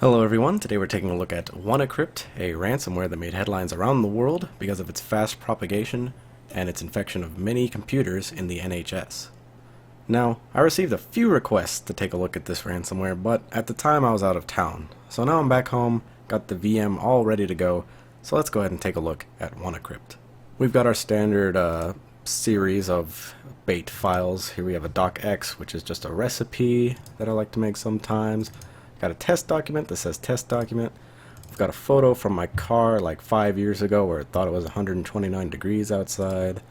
Hello everyone, today we're taking a look at WannaCrypt, a ransomware that made headlines around the world because of its fast propagation and its infection of many computers in the NHS. Now, I received a few requests to take a look at this ransomware, but at the time I was out of town. So now I'm back home, got the VM all ready to go, so let's go ahead and take a look at WannaCrypt. We've got our standard series of bait files. Here we have a docx, which is just a recipe that I like to make sometimes. Got a test document that says test document. I've got a photo from my car like 5 years ago where it thought it was 129 degrees outside.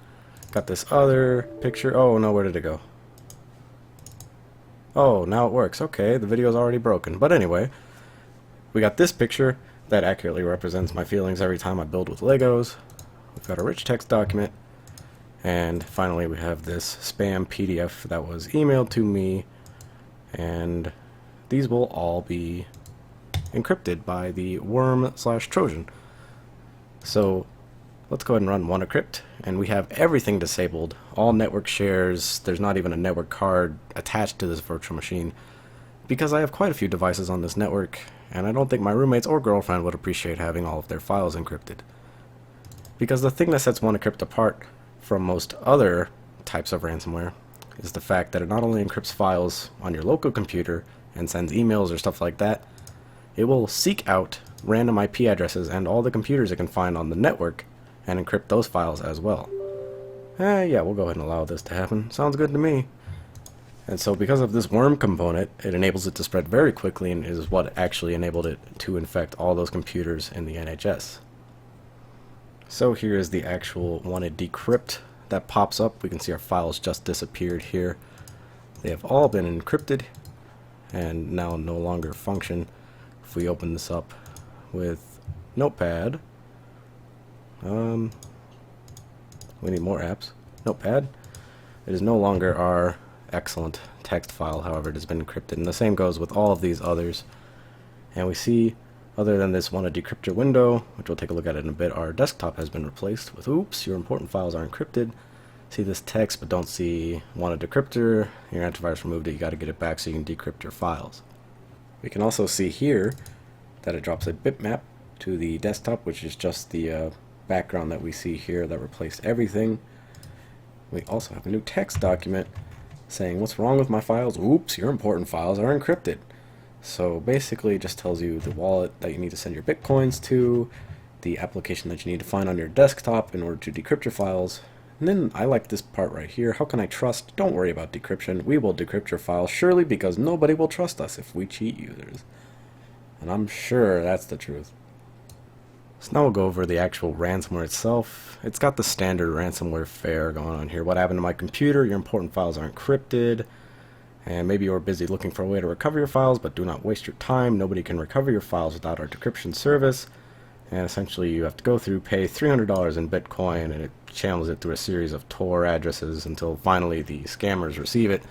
Got this other picture. Oh no, where did it go? Oh, now it works. Okay, the video's already broken. But anyway, we got this picture that accurately represents my feelings every time I build with Legos. We've got a rich text document. And finally we have this spam PDF that was emailed to me, and these will all be encrypted by the worm/Trojan. So let's go ahead and run WannaCrypt, and we have everything disabled. All network shares, there's not even a network card attached to this virtual machine, because I have quite a few devices on this network, and I don't think my roommates or girlfriend would appreciate having all of their files encrypted. Because the thing that sets WannaCrypt apart from most other types of ransomware is the fact that it not only encrypts files on your local computer and sends emails or stuff like that, it will seek out random IP addresses and all the computers it can find on the network and encrypt those files as well. Yeah, we'll go ahead and allow this to happen. Sounds good to me. And so because of this worm component, it enables it to spread very quickly and is what actually enabled it to infect all those computers in the NHS. So here is the actual WannaDecrypt that pops up. We can see our files just disappeared here. They have all been encrypted and now no longer function. If we open this up with Notepad, we need more apps. Notepad, it is no longer our excellent text file, however it has been encrypted, and the same goes with all of these others. And we see, other than this WannaDecryptor window, which we'll take a look at in a bit, our desktop has been replaced with oops, your important files are encrypted. See this text but don't see WannaDecryptor. Your antivirus removed it, you got to get it back so you can decrypt your files. We can also see here that it drops a bitmap to the desktop, which is just the background that we see here that replaced everything. We also have a new text document saying, what's wrong with my files? Oops, your important files are encrypted. So basically it just tells you the wallet that you need to send your bitcoins to, the application that you need to find on your desktop in order to decrypt your files. And then I like this part right here. How can I trust? Don't worry about decryption. We will decrypt your files, surely, because nobody will trust us if we cheat users. And I'm sure that's the truth. So now we'll go over the actual ransomware itself. It's got the standard ransomware fare going on here. What happened to my computer? Your important files are encrypted. And maybe you're busy looking for a way to recover your files, but do not waste your time. Nobody can recover your files without our decryption service. And essentially you have to go through, pay $300 in Bitcoin, and it channels it through a series of Tor addresses until finally the scammers receive it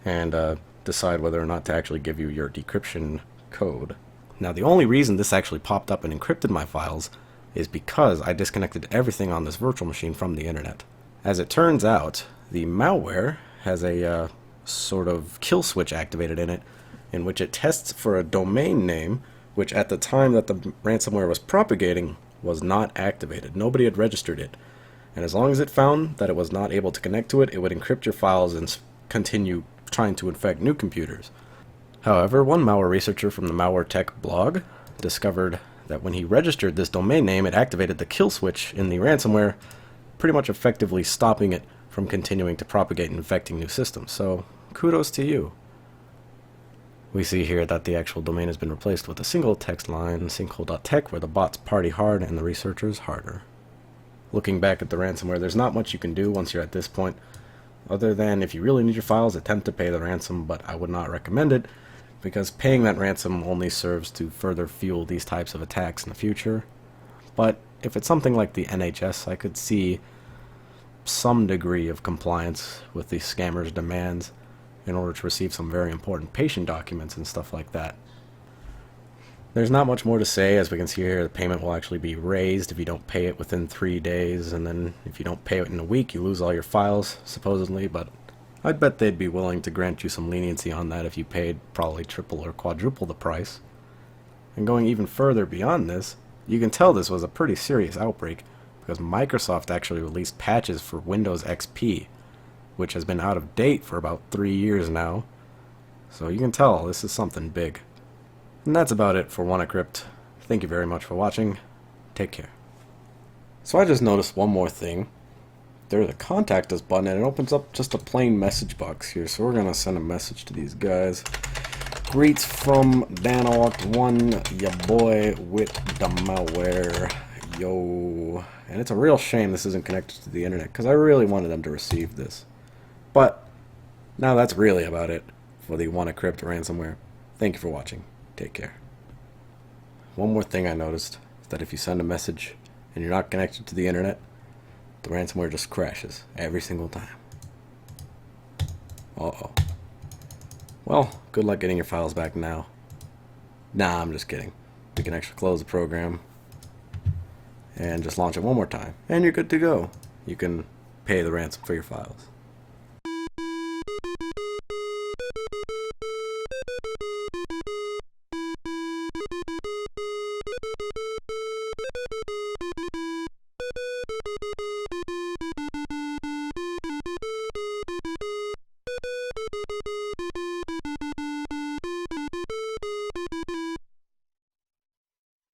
and decide whether or not to actually give you your decryption code. Now the only reason this actually popped up and encrypted my files is because I disconnected everything on this virtual machine from the internet. As it turns out, the malware has a sort of kill switch activated in it, in which it tests for a domain name which at the time that the ransomware was propagating was not activated. Nobody had registered it. And as long as it found that it was not able to connect to it, it would encrypt your files and continue trying to infect new computers. However, one malware researcher from the Malware Tech blog discovered that when he registered this domain name, it activated the kill switch in the ransomware, pretty much effectively stopping it from continuing to propagate and infecting new systems. So, kudos to you. We see here that the actual domain has been replaced with a single text line, sinkhole.tech, where the bots party hard and the researchers harder. Looking back at the ransomware, there's not much you can do once you're at this point, other than if you really need your files, attempt to pay the ransom, but I would not recommend it, because paying that ransom only serves to further fuel these types of attacks in the future. But if it's something like the NHS, I could see some degree of compliance with the scammers' demands in order to receive some very important patient documents and stuff like that. There's not much more to say. As we can see here, the payment will actually be raised if you don't pay it within 3 days, and then if you don't pay it in a week, you lose all your files, supposedly, but I'd bet they'd be willing to grant you some leniency on that if you paid probably triple or quadruple the price. And going even further beyond this, you can tell this was a pretty serious outbreak because Microsoft actually released patches for Windows XP, which has been out of date for about 3 years now. So you can tell this is something big. And that's about it for WannaCrypt. Thank you very much for watching. Take care. So I just noticed one more thing. There's a contact us button and it opens up just a plain message box here. So we're going to send a message to these guys. Greets from WannaCry1, ya boy with the malware. Yo. And it's a real shame this isn't connected to the internet because I really wanted them to receive this. But now that's really about it for the WannaCrypt ransomware. Thank you for watching. Take care. One more thing I noticed is that if you send a message and you're not connected to the internet, the ransomware just crashes every single time. Uh-oh. Well, good luck getting your files back now. Nah, I'm just kidding. We can actually close the program and just launch it one more time, and you're good to go. You can pay the ransom for your files.